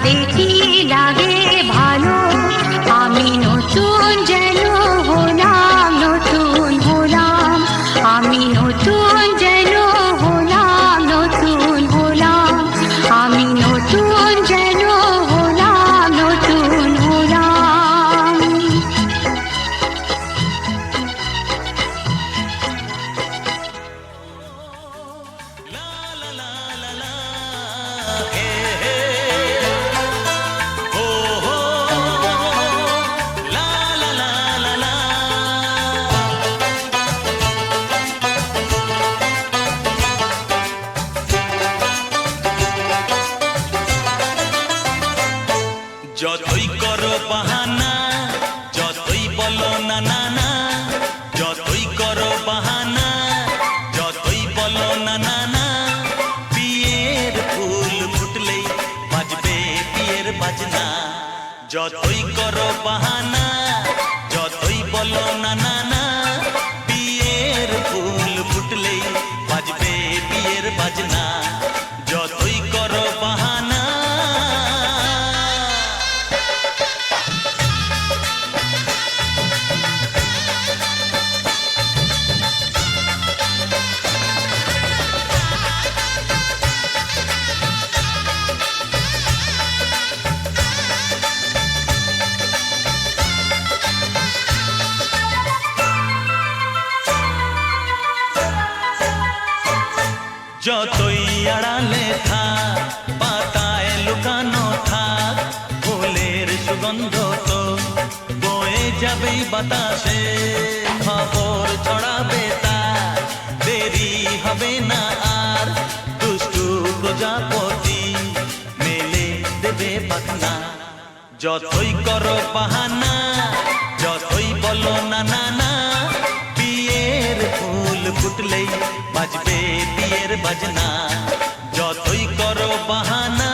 দেখি লাগে ভালো, আমি নতুন যেন হলাম, নতুন হলাম, আমি নতুন যেন হলাম, নতুন হলাম, আমি নতুন যেন হলাম, নতুন হলাম। যতই করো বাহানা, যতই বলো না না না, যতই করো বাহানা, যতই বলো না না না, বিয়ের ফুল ফুটলেই বাজবে বিয়ের বাজনা। যতই করো বাহানা, যতই বলো না না না, বিয়ের ফুল ফুটলেই বাজবে বিয়ের বাজনা। যতই করো বাহানা। যতই আড়ালে থাক, পাতায় লুকানো থাক, ফুলের সুগন্ধ তো বয়ে যাবেই বাতাসে। খবর ছড়াবে তার, দেরি হবে না আর, দুষ্টু প্রজাপতি মেলে দেবে পাখনা। যতই করো বাহানা, যতই বলো না না না, বিয়ের ফুল ফুটলেই বাজবে বিয়ের বাজনা। যতই করো বাহানা।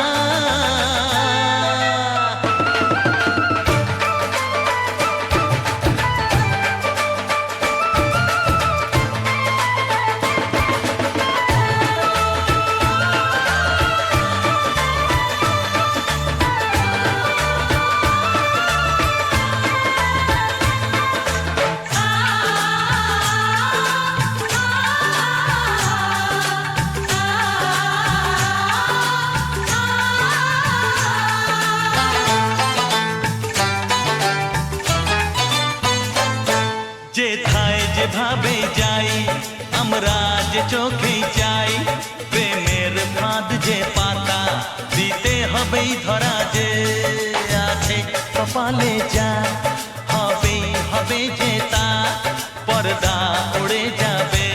যেথায় যেভাবে যাই, আমরা যে চোখেই চাই, প্রেমের ফাঁদ যে পাতা দিতে হবেই ধরা। যে আছে কপালে যা হবেই হবে যে তা, পর্দা উড়ে যাবে,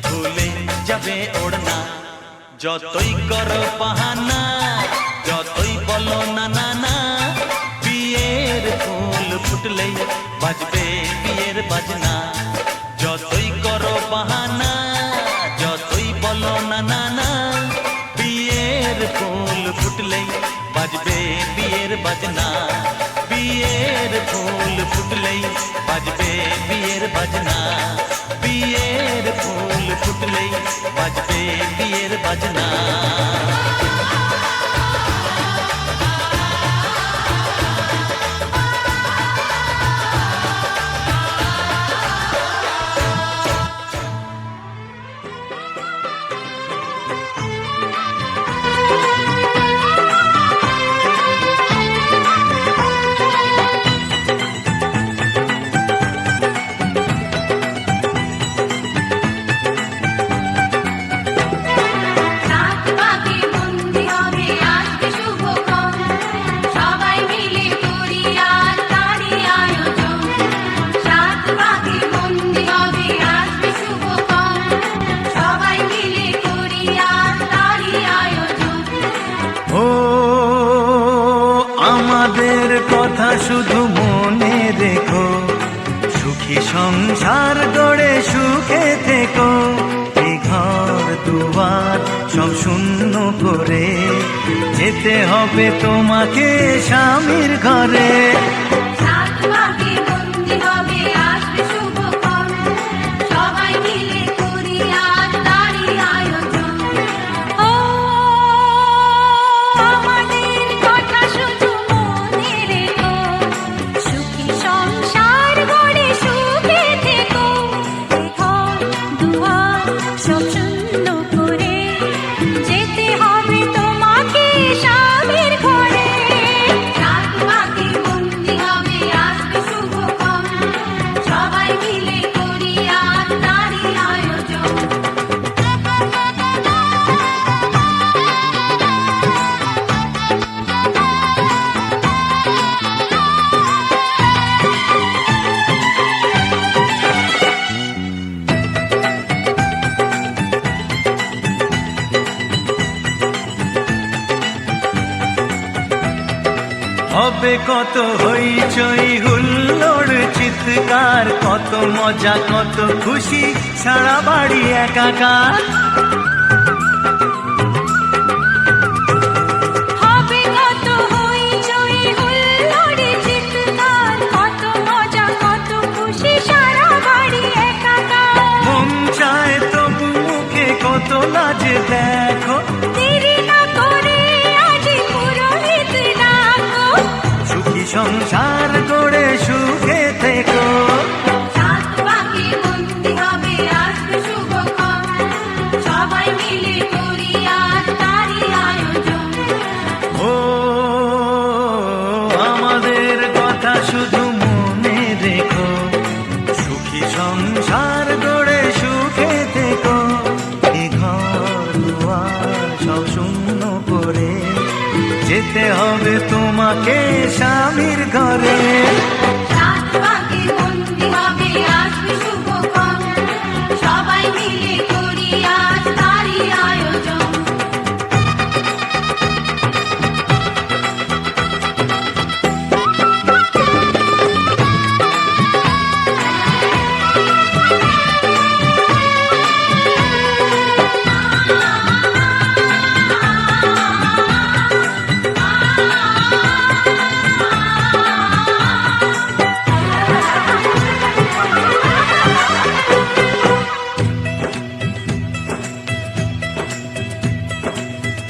ভুলে যাবে ওড়না। যতই করো বাহানা, যতই বলো না না না, বিয়ের ফুল ফুটলেই বাজবে বিয়ের বাজনা। যতই করো বাহানা, যতই বলো না না না, বিয়ের ফুল ফুটলেই বাজবে বিয়ের বাজনা। বিয়ের ফুল ফুটলেই বাজবে বিয়ের বাজনা। বিয়ের ফুল ফুটলেই বাজবে বিয়ের বাজনা। আমাদের কথা শুধু মনে রেখো, সুখী সংসার গড়ে সুখে থেকো। এই ঘর দুয়ার সব শূন্য করে যেতে হবে তোমাকে স্বামীর ঘরে। আমাদের কথা হবে কত হইচই হুল্লোড় চিৎকার, কত মজা কত খুশি, সারা বাড়ি একাকার। হবে কত হইচই হুল্লোড় চিৎকার, কত মজা কত খুশি, সারা বাড়ি একাকার। মন চায় তবু মুখে কত লাজে দেখো, দেরি না করে আজি পুরোহিত ডাকো। সুখী সংসার গড়ে সুখে থেকো। সাত পাকে বন্দি হবে আসবে শুভক্ষণ, সবাই মিলে করি আজ তারই আয়োজন। ও আমাদের কথা শুধু মনে রেখো, সুখী সংসার গড়ে সুখে থেকো। এ ঘর দুয়ার সব শূন্য করে যেতে হবে তোমাকে স্বামীর ঘরে। সাত পাকে বন্দি হবে আসবে শুভক্ষণ, সবাই মিলে করি আজ তারই আয়োজন।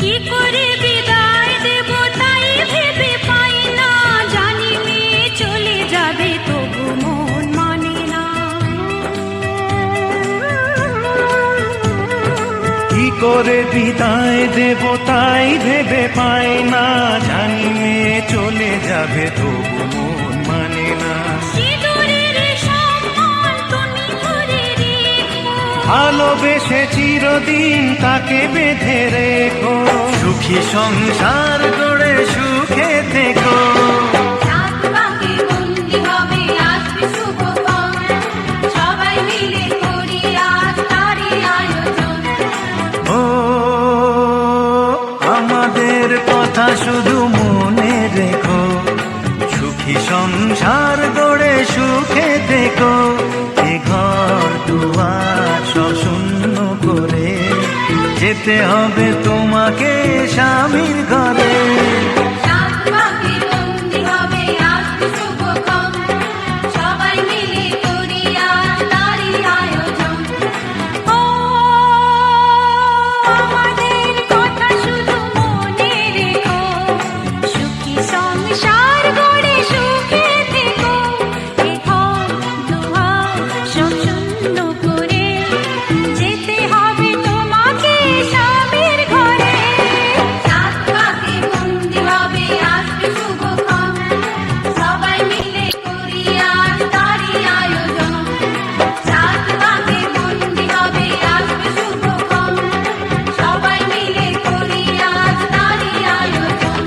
কি করে বিদায় দেব তাই ভেবে পাই না, জানি মেয়ে চলে যাবে তবু মন মানে না। কি করে বিদায় দেব তাই ভেবে পাই না, জানি মেয়ে চলে যাবে তবু মন মানে না। সিঁদুরের সম্মান তুমি ধরে রেখো, ভালোবেসে চিরদিন তাকে বেঁধে রেখো, সুখী সংসার গড়ে সুখে থেকো। সাত পাকে বন্দি হবে আসবে শুভক্ষণ, সবাই মিলে করি আজ তারই আয়োজন। ও আমাদের কথা শুধু মনে রেখো, সুখী সংসার গড়ে সুখে থেকো। এ ঘর দুয়ার সব শূন্য করে যেতে হবে তোমাকে স্বামীর ঘরে। সাত পাকে বন্দি হবে আসবে শুভক্ষণ, সবাই মিলে করি আজ তারই আয়োজন। ও আমাদের কথা শুধু মনে রেখো, সুখী সংসার গড়ে সুখে থেকো। এ ঘর দুয়ার সব শূন্য করে যেতে হবে তোমাকে স্বামীর ঘরে। সাত পাকে বন্দি হবে আসবে শুভক্ষণ, সবাই মিলে করি আজ তারই আয়োজন। সাত পাকে বন্দি হবে আসবে শুভক্ষণ, সবাই মিলে করি আজ তারই আয়োজন।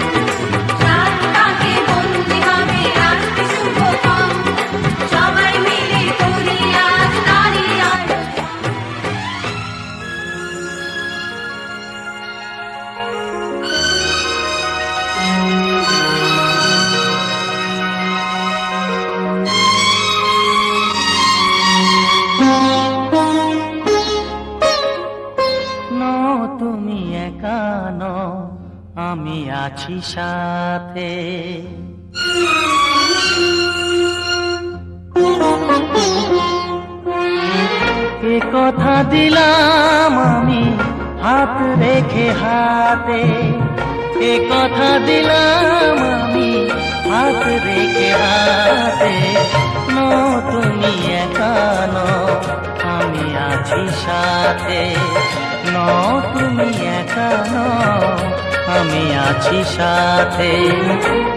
সাত পাকে বন্দি হবে আসবে শুভক্ষণ, সবাই মিলে করি আজ তারই আয়োজন। নো তুমি একা নও, আমি আছি সাথে। এ কথা দিলাম আমি হাত রেখে হাতে, এ কথা দিলাম আমি হাত রেখে হাতে। নো তুমি একা নও, আমি আছি সাথে। নো তুমি একা নও, আমি আছি সাথে।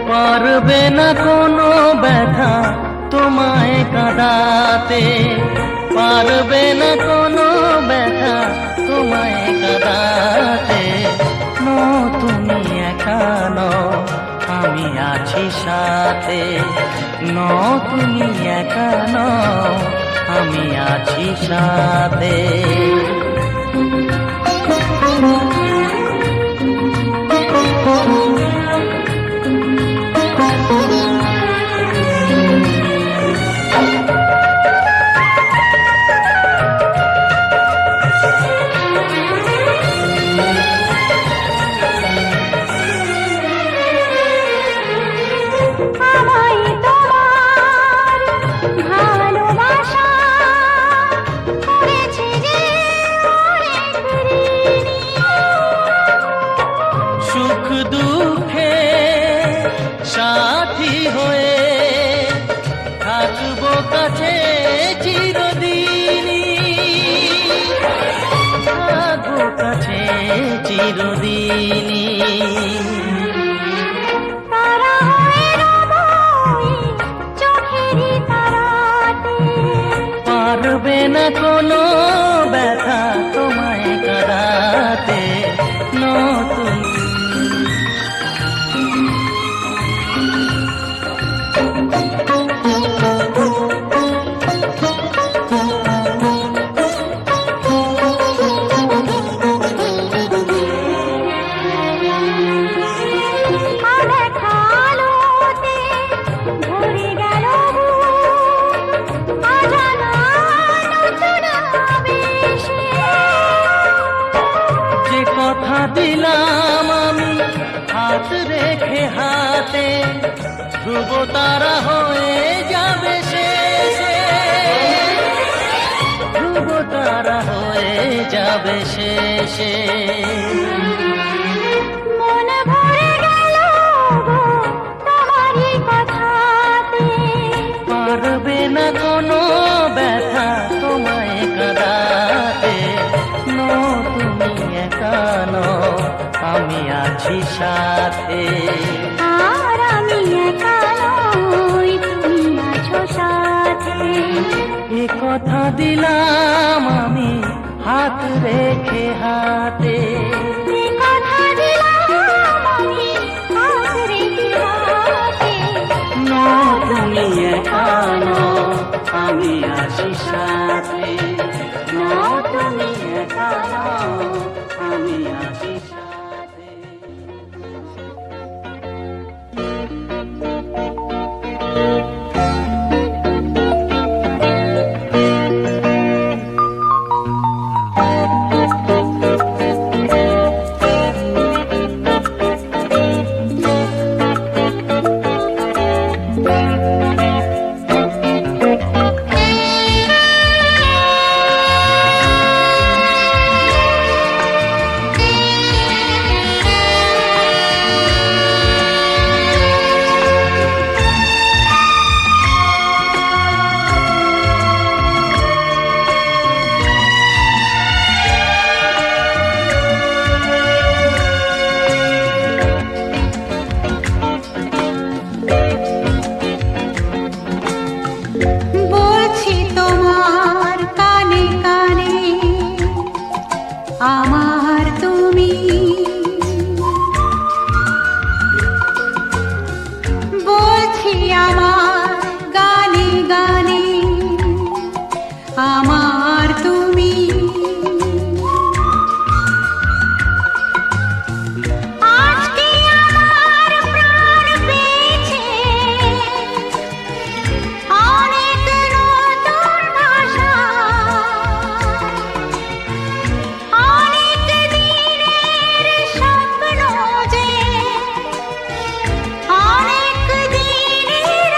পারবে না কোনো ব্যথা তোমায় কাঁদাতে, পারবে না কোনো ব্যথা তোমায় কাঁদাতে। নো তুমি একা নও, আমি আছি সাথে। নো তুমি একা নও, আমি আছি সাথে। সাথী হয়ে থাকবো কাছে চিরদিনই, থাকবো কাছে চিরদিনই। তারা হয়ে রব এই চোখেরই তারাতে, পারবে না কোনো ব্যথা তোমায় কাঁদাতে, নতুন আদেখা আলোতে ভরে গেল বুক, অজানা নতুন আবেশে। যে কথা দিলাম আমি হাত রেখে হাতে, ধ্রুব তারা হয়ে যাবে শেষে, ধ্রুব তারা হয়ে যাবে শেষে। মন ভরে গেল গো তোমারই কথাতে, পারবে না কোনো ব্যথা তোমায় কাঁদাতে, তুমি একা নও, আমি আছি সাথে। আর আমি একা নই, তুমি আছো সাথে। এ কথা দিলাম আমি হাত রেখে হাতে, এ কথা দিলাম আমি হাত রেখে হাতে। তুমি একা নও, আমি আছি সাথে। তুমি একা নও, আমি আছি সাথে। বলছি তোমার কানে কানে, আমার তুমি। বলছি আমার গানে গানে, আমার তুমি। আজকে আমার প্রাণ পেয়েছে অনেক নতুন ভাষা, অনেক দিনের স্বপ্ন যে, অনেক দিনের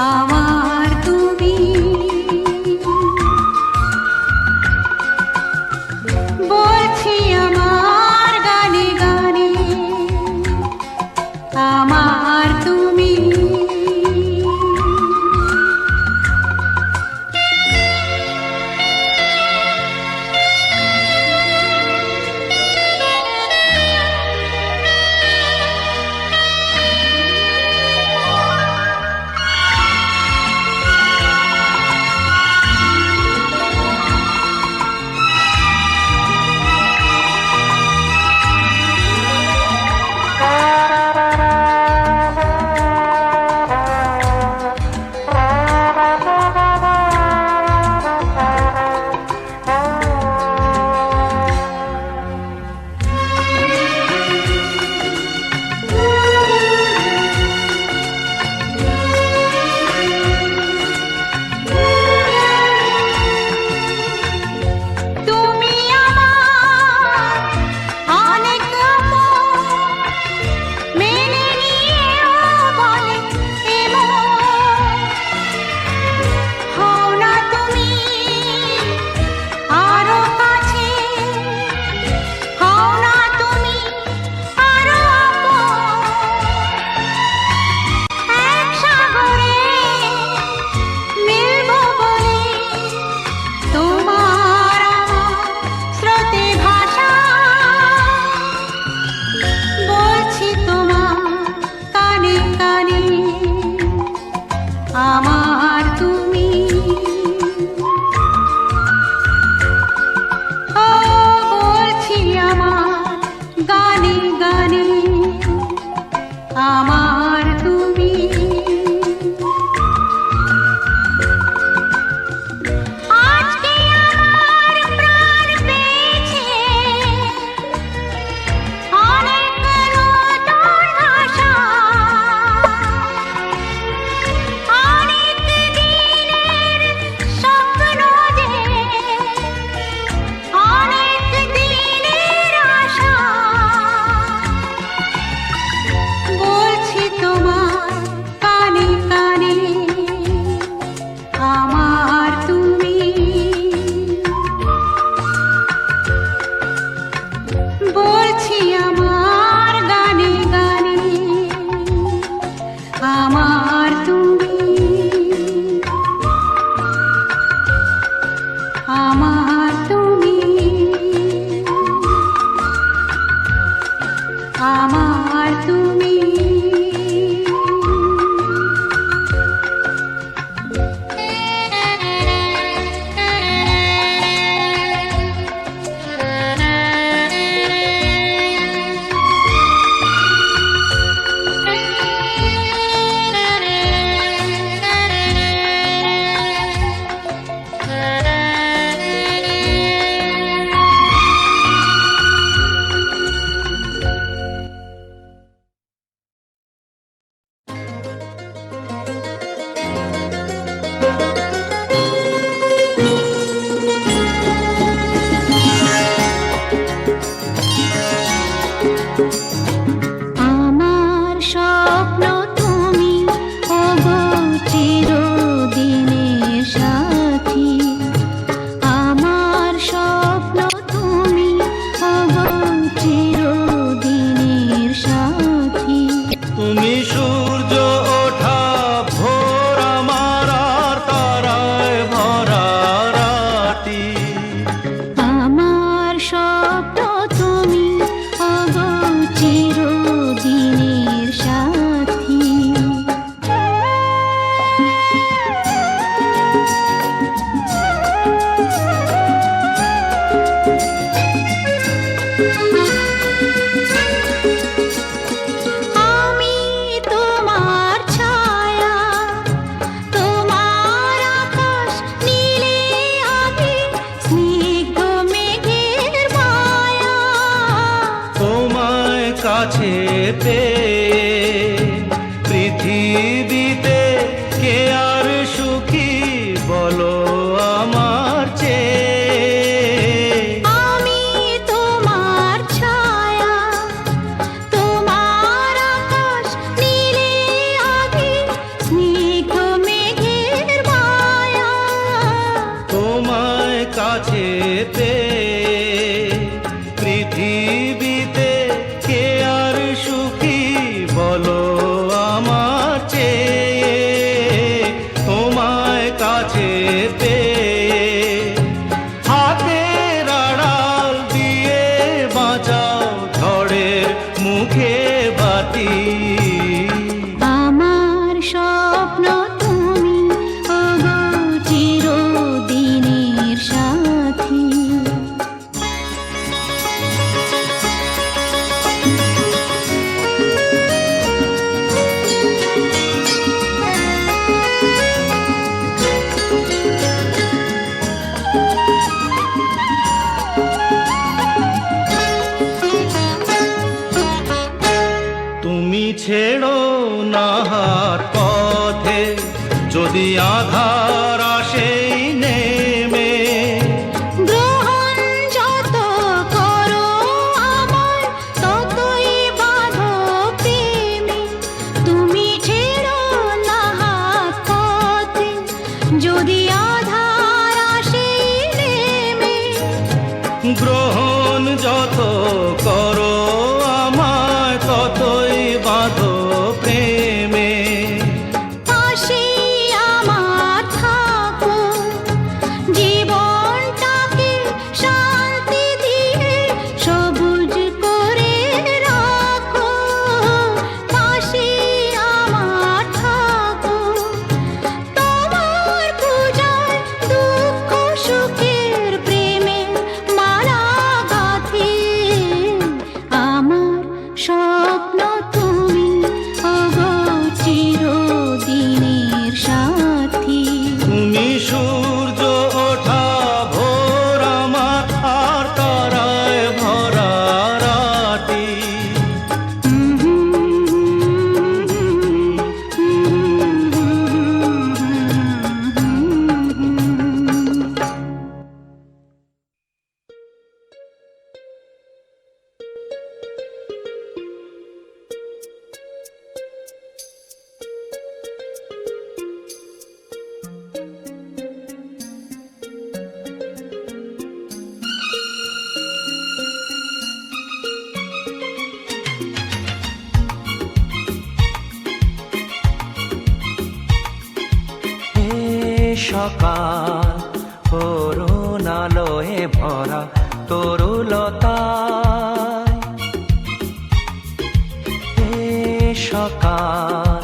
আমার তুমি বলছি আমার গানে গানে আমার তুমি তুমি আমার অনেক আপন, মেনে নিয়েও বলে এমন। হও না তুমি আরো কাছে, হও না তুমি আরো আপন। এক সাগরে মিলবো বলে তোমার আমার স্রোতে ভাষা বলছি তোমার কানে কানে আমার তুমি ও বলছি আমার গানে গানে আমার তুমি আজকে আমার প্রাণ পেয়েছে অনেক নতুন ভাষা, অনেক দিনের স্বপ্ন যে, অনেক দিনের আশা বলছি তোমার কানে কানে আমার তুমি বলছি আমার গানে গানে আমার তুমি আমার তুমি আমার তুমি আমার স্বপ্ন তুমি ওগো চিরদিনের সাথী, আমার স্বপ্ন তুমি ওগো চিরদিনের সাথী। তুমি সূর্য ওঠা ভোর আমার আর তারায় ভরা রাতি। আমার স্বপ্ন তুমি ওগো চিরদিনের সাথী। আমি তোমার ছায়া, তোমার আকাশ নীলে আমি স্নিগ্ধ মেঘের মায়া। তোমায় কাছে পেয়ে পৃথিবীতে কে আর সুখী বলো আমার চেয়ে। আমি তোমার ছায়া, তোমার আকাশ নীলে আমি স্নিগ্ধ মুখে বাতি। আমার স্বপ্ন তুমি ওগো চিরদিনের সাথী। তুমি ছেড়ো না হাত পথে, যদি আধার আসে নেমে। গ্রহণ যত করো আমার ততই বাঁধো প্রেমে। তুমি ছেড়ো না হাত পথে, যদি আধার আসে নেমে। গ্রহণ যত করো আমায় ততই বাঁধো প্রেমে। পাশে আমার থাকো, জীবনটাকে শান্তি দিয়ে সবুজ করে রাখো। পাশে আমার থাকো, তোমার পূজায় দুঃখ সুখের প্রেমে মালা গাঁথি। আমার স্বপ্ন তুমি ওগো চিরদিনের সাথী। তুমি সূর্য ওঠা ভোর আমার, আর তারায় ভরা রাতি। সকাল করুণ আলোয় ভরা তরুলতায়। সকাল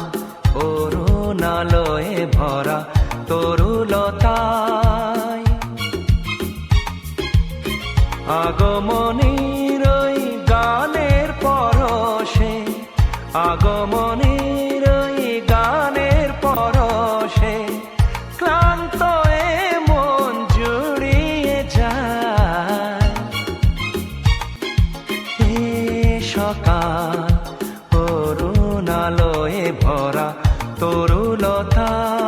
করুণ আলোয় ভরা তরুলতায়। আগমনীর ওই গানের পরশে, আগমনীর ওই গানের পরশে ক্লান্ত এ মন জুড়িয়ে যায়। এ সকাল করুণ আলোয় ভরা তরুলতায়।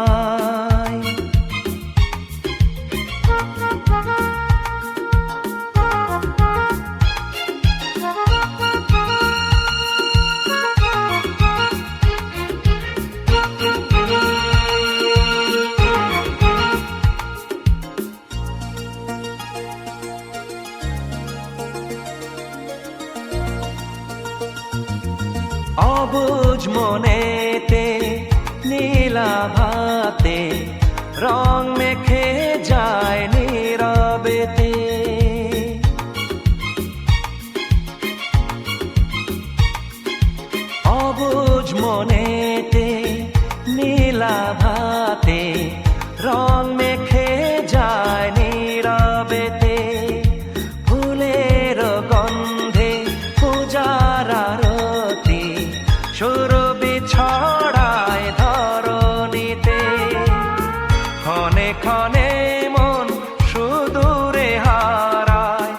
অবুঝ মনেতে নীলাভাতে রং মেখে যায় নীরবেতে। অবুঝ মনেতে নীলাভাতে রং মেখে যায় নীরবেতে। ফুলের গন্ধে পূজার আরতি সুরভি ছড়ায় ধরণীতে। ক্ষণে ক্ষণে মন সুদূরে হারায়,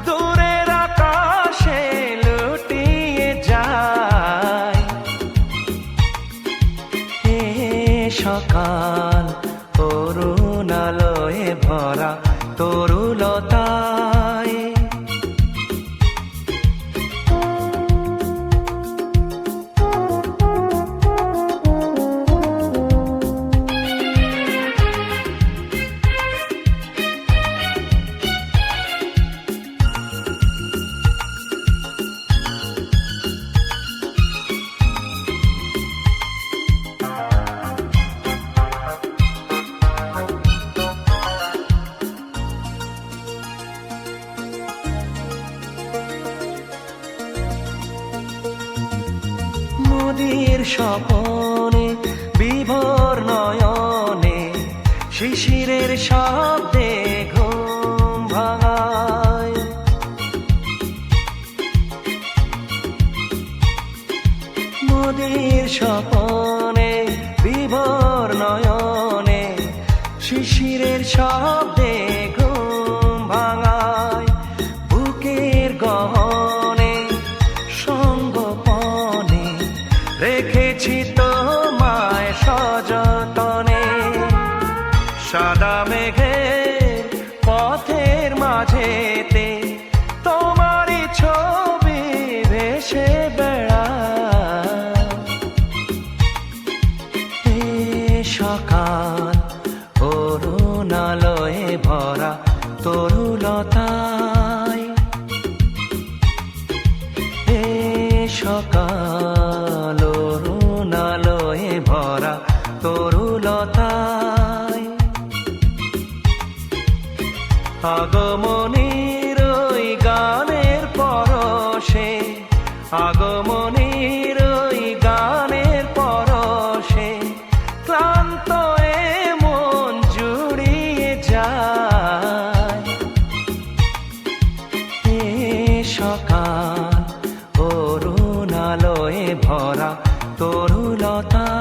দূরের আকাশে লুটিয়ে যায়। এ সকাল করুণ নদীর স্বপনে বিভোর নয়নে শিশিরের শব্দে ঘুম ভাঙায়। নদীর স্বপনে বিভোর নয়নে শিশিরের শব্দে ঘুম ভাঙায়। বুকের গহনে সঙ্গপনে রেখেছি তোমায় সযতনে। সাদা মেঘের পথের মাঝেতে তোমারই ছবি ভেসে বেড়ায়। এ সকাল অরুণালয়ে ভরা তরুলতায়। এ সকাল অরুণালয়ে ভরা তরুলতায়। আগমনীর ওই গানের পরশে, আগমনীর ওই গানের পরশে ক্লান্ত এ মন জুড়িয়ে যায়। এ সকাল অরুণালয়ে ভরা তরুলতায়।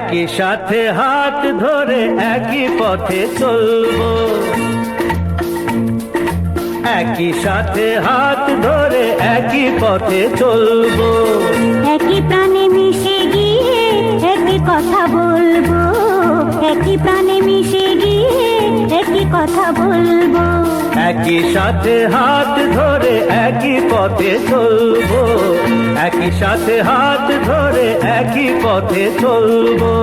একই সাথে হাত ধরে একই পথে চলবো, একই সাথে হাত ধরে একই পথে চলবো। একই প্রাণে মিশে গিয়ে একই কথা বলবো, একই প্রাণে মিশে গিয়ে একই কথা বলবো। একই সাথে হাত ধরে একই পথে চলবো, একই সাথে হাত ধরে একই পথে চলবো।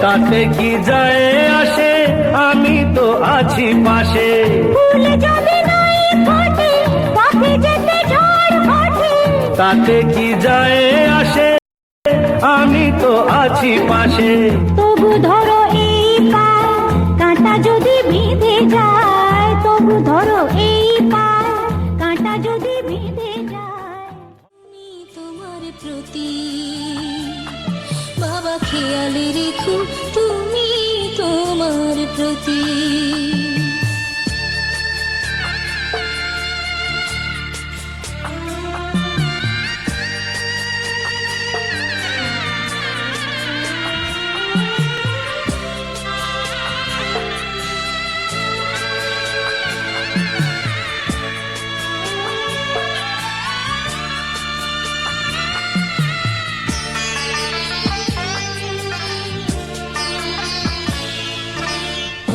তাতে কি যায় আসে, আমি তো আছি পাশে। ফুল যদি নাই ফোটে পথে যেতে ঝড় ওঠে। তাতে কি যায় আসে, আমি তো আছি পাশে। তবু ধরো এই পায় কাঁটা যদি বিঁধে যায়, তবু ধরো এই পায় কাঁটা যদি বিঁধে যায়। তোমার প্রতি বাবা খেয়াল রেখো, তুমি তোমার প্রতি।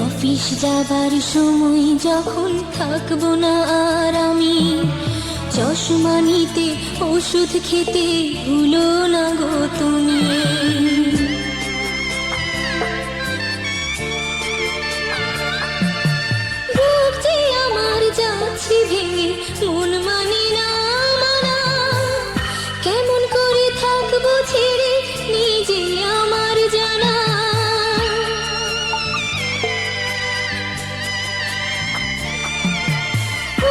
অফিস যাবার সময় যখন থাকবো না আর আমি, চশমা নিতে ওষুধ খেতে ভুলো না গো তুমি। বুক যে আমার যাচ্ছে ভেঙে, মন মানে না মানা। কেমন করে থাকবো ছেড়ে নিজে আমার জানা।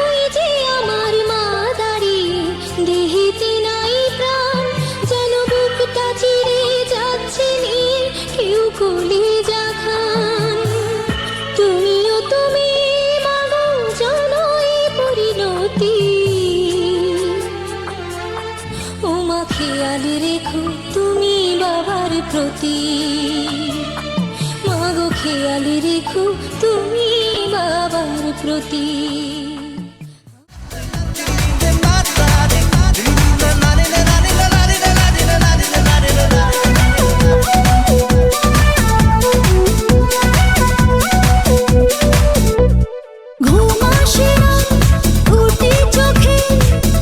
ওই যে আমার মা দাঁড়িয়ে, দেহেতে নাই প্রাণ, যেন বুকটা চিরে যাচ্ছে নিয়ে কেউ কলিজা খান। তুমিও তুমি মাগো জানো এই পরিণতি। ও মা খেয়াল রেখো তুমি বাবার প্রতি, মাগো খেয়াল রেখো তুমি বাবার প্রতি। ঘুম আসে না, ঘুটি চোখে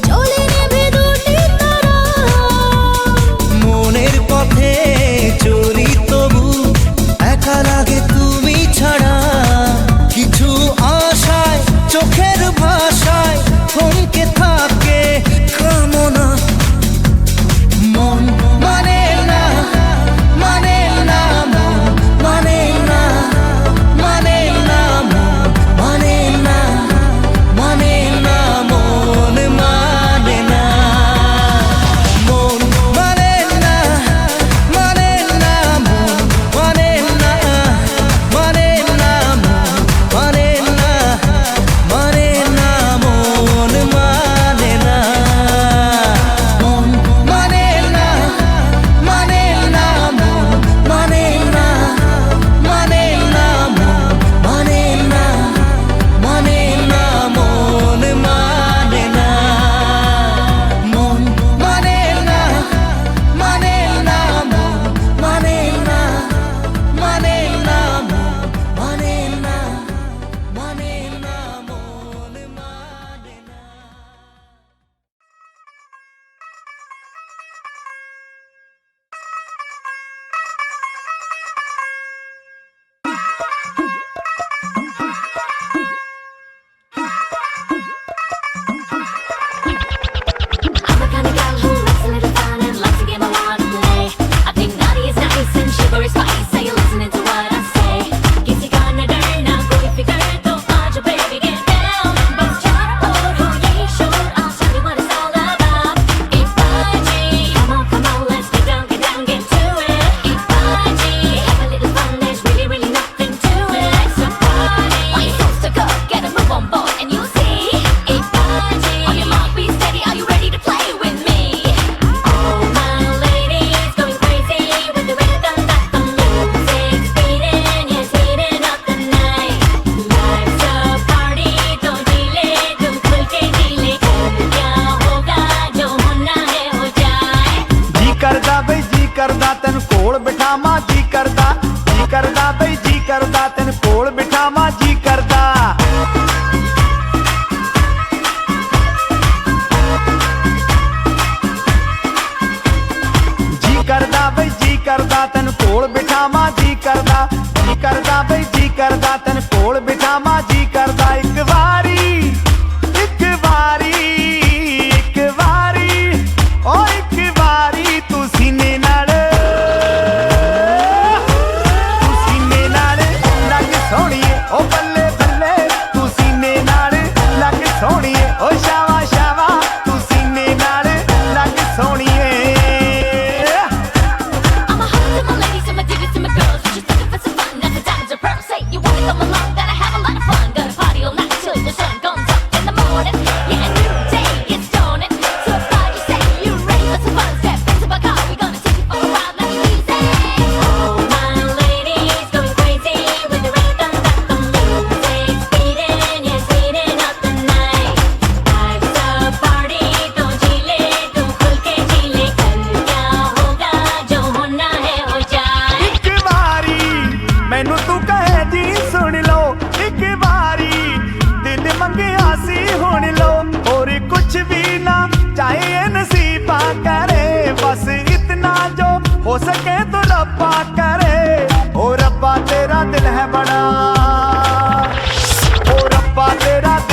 চলে নেবে দুটি তারা। মনের পথে চলি তবু একা লাগে তুমি ছাড়া। কিছু আশায় চোখের ভাষায় থমকে থাকে কামনা,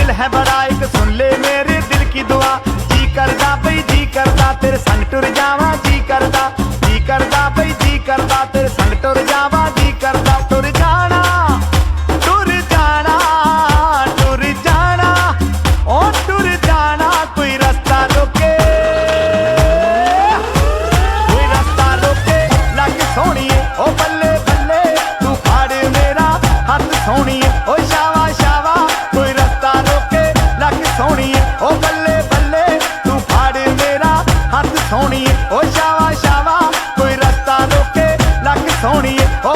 दिल है बड़ा एक, सुन ले मेरे दिल की दुआ। जी करदा बई जी करदा तेरे संग टुर जावा, जी करदा बई जी करदा तेरे संग टुर जावा, जी करदा टुर जाना टुर जाना टुर जाना ओ टुर जाना। कोई रास्ता रोके कोई रास्ता रोके लग सोहणीए ओ बल्ले बल्ले तू फाड़ मेरा हाथ सोहणीए ओ शावा शावा। कोई रास्ता रोके लग सोहणीए ओ बल्ले बल्ले तू फाड़ मेरा हाथ सोहणीए ओ शावा शावा। कोई रास्ता रोके लग सोहणीए ओ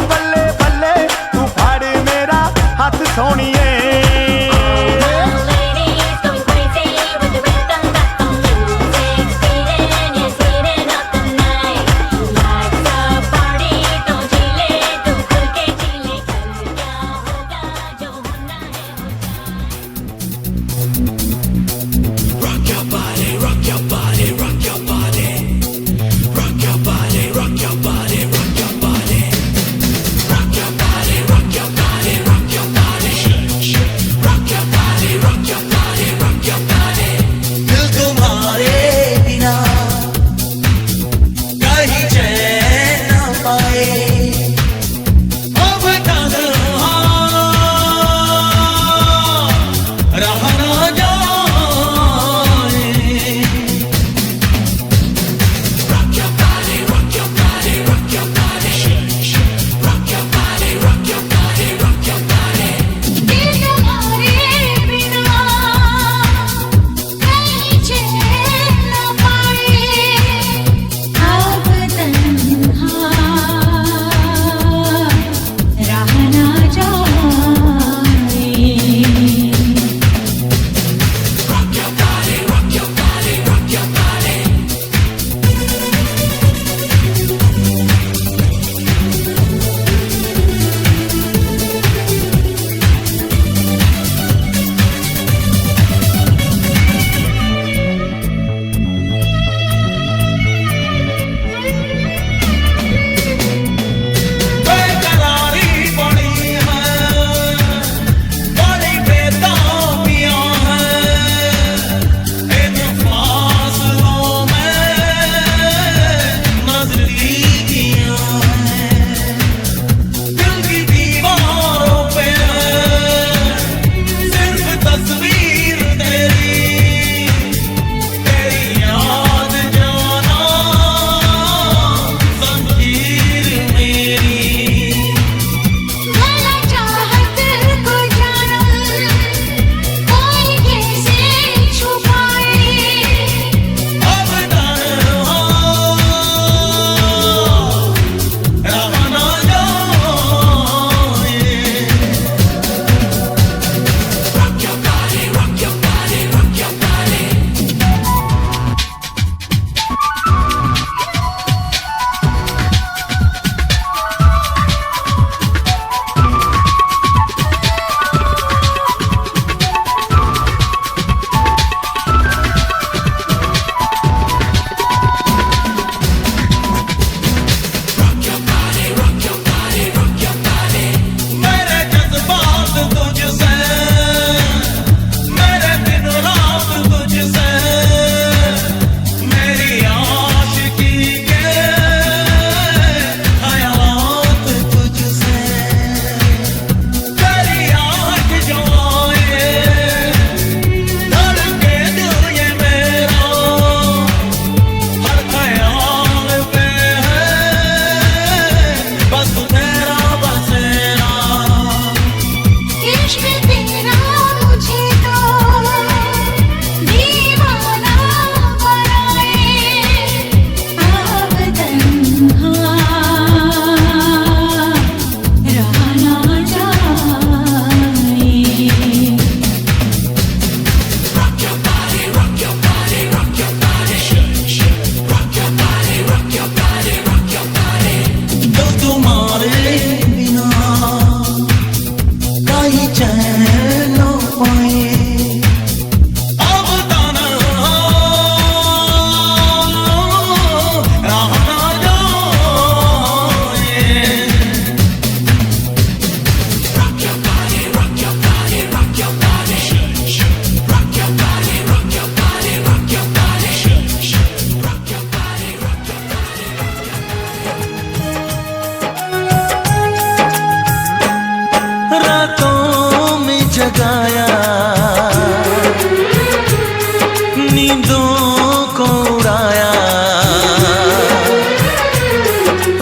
नींदों को उड़ाया,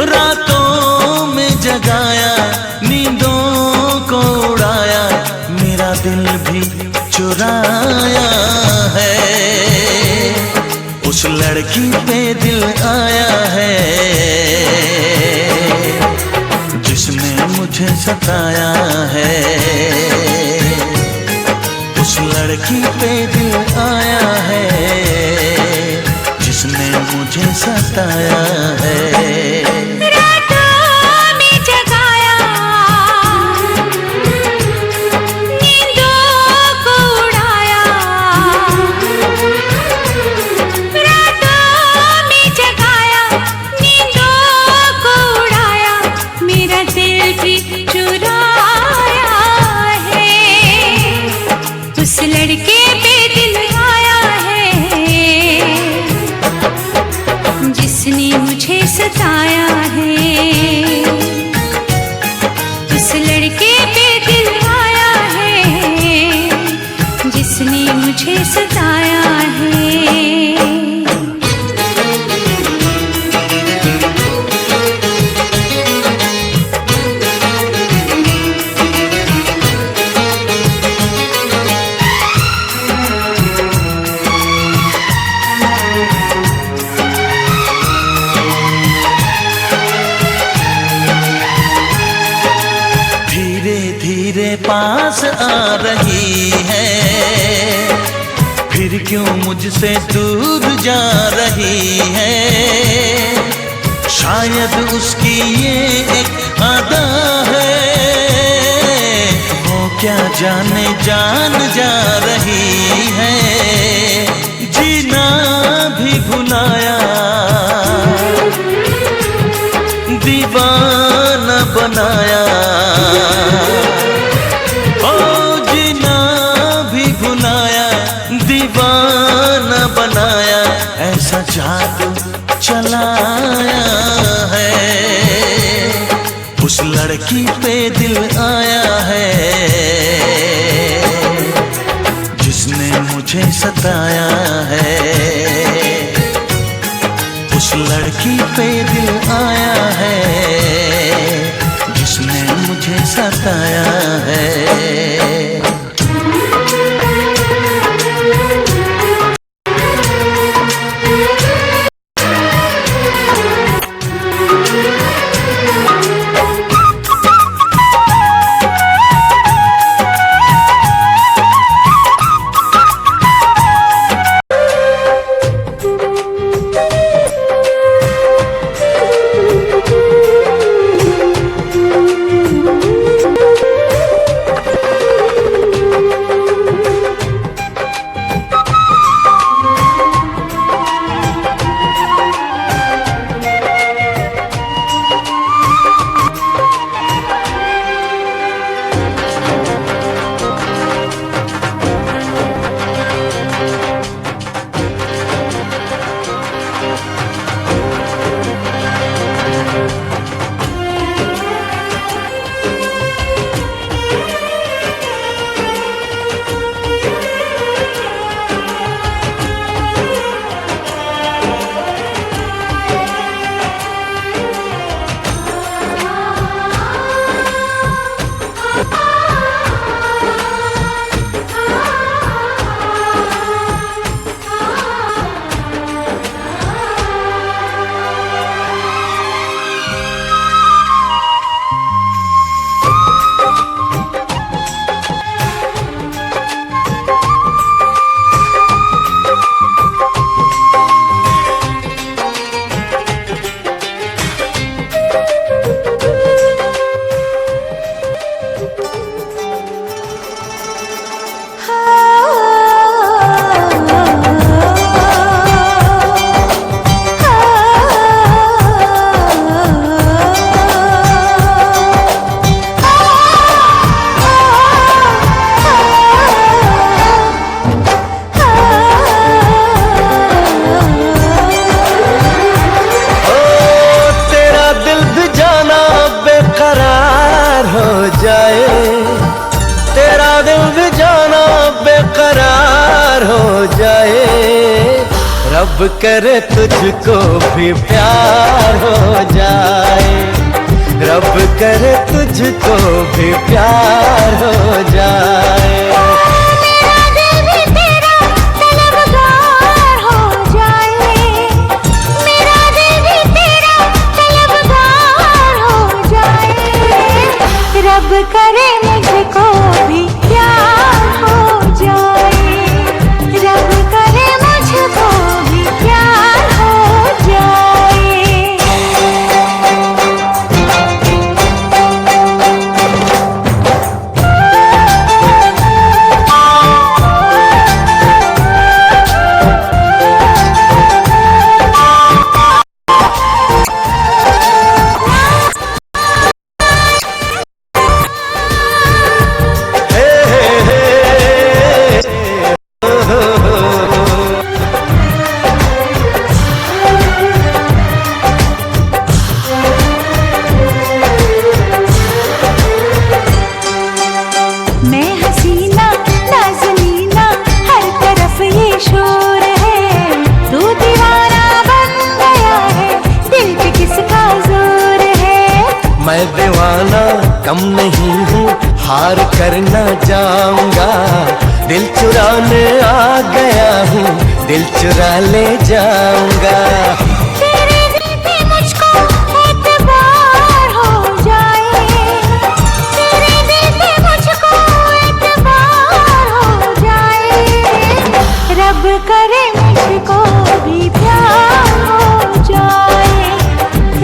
रातों में जगाया, नींदों को उड़ाया, मेरा दिल भी चुराया है। उस लड़की पे दिल आया है जिसने मुझे सताया है। उस लड़की पे दिल आया है जिसने मुझे सताया है। उस लड़के पे दिल आया है जिसने मुझे सताया है। उस लड़के पे दिल आया है जिसने मुझे सताया है। पास आ रही है, फिर क्यों मुझसे दूर जा रही है। शायद उसकी ये एक अदा है, वो क्या जाने जान जा रही है। जीना भी भुलाया, दीवाना बनाया, दीवाना बनाया, ऐसा जादू चलाया है। उस लड़की पे दिल आया है जिसने मुझे सताया है। उस लड़की पे दिल आया है जिसने मुझे सताया है। तेरा दिल भी जाना बेकरार हो जाए। रब करे तुझको भी प्यार हो जाए, रब करे तुझको भी प्यार हो जाए। मेरा दिल भी तेरा तलबगार हो जाए, मेरा दिल भी तेरा तलबगार हो जाए। रब करे मुझको भी प्यार हो जाए, रब करे मुझको भी प्यार हो जाए। हे हे हे मैं हसीना नाज़नीना हर तरफ ये शोर है, तू दीवाना बन गया है, दिल पे किसका जोर है। मैं दीवाना कम नहीं हूँ, हार करना जाऊंगा, दिल चुराने आ गया हूँ, दिल चुरा ले जाऊंगा। तेरे दिल पे मुझको एतबार हो जाए, तेरे दिल पे मुझको एतबार हो जाए। रब करे मुझको भी प्यार हो जाए,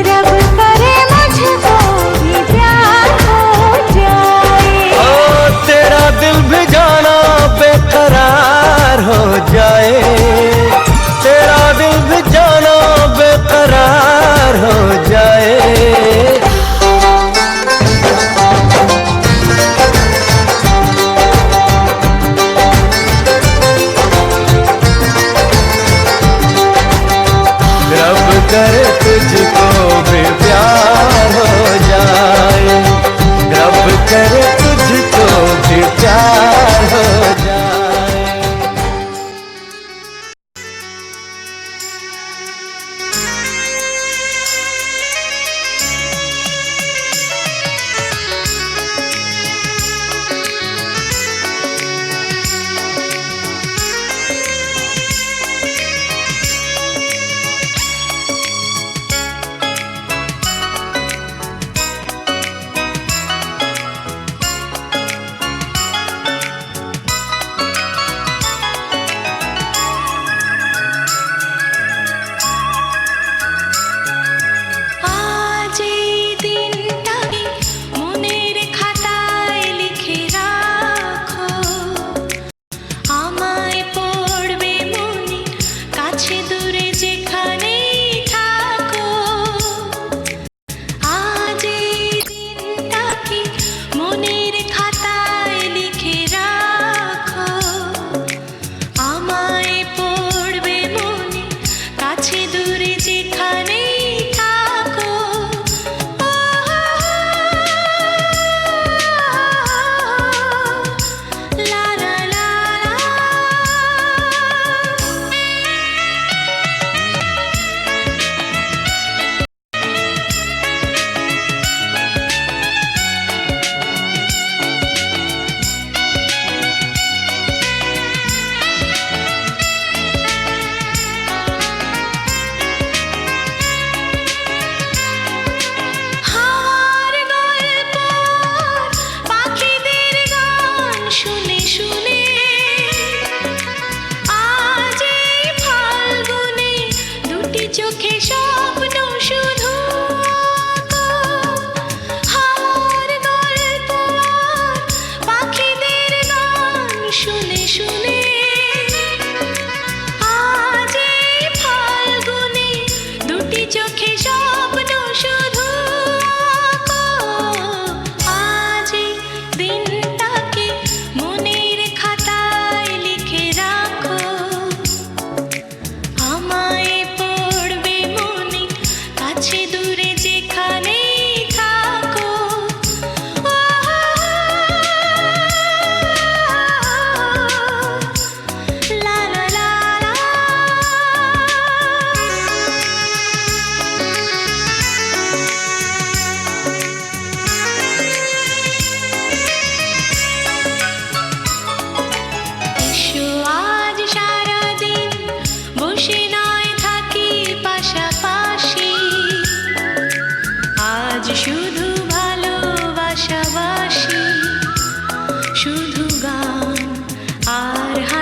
रब करे मुझको भी प्यार हो जाए। ओ तेरा दिल भी जाना बेकरार हो जाए, तेरा दिल भी जाना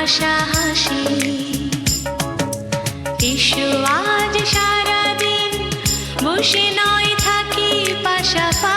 ভাষা হাসি এসো আজ সারাদিন বসে নয় থাকি পাশাপাশি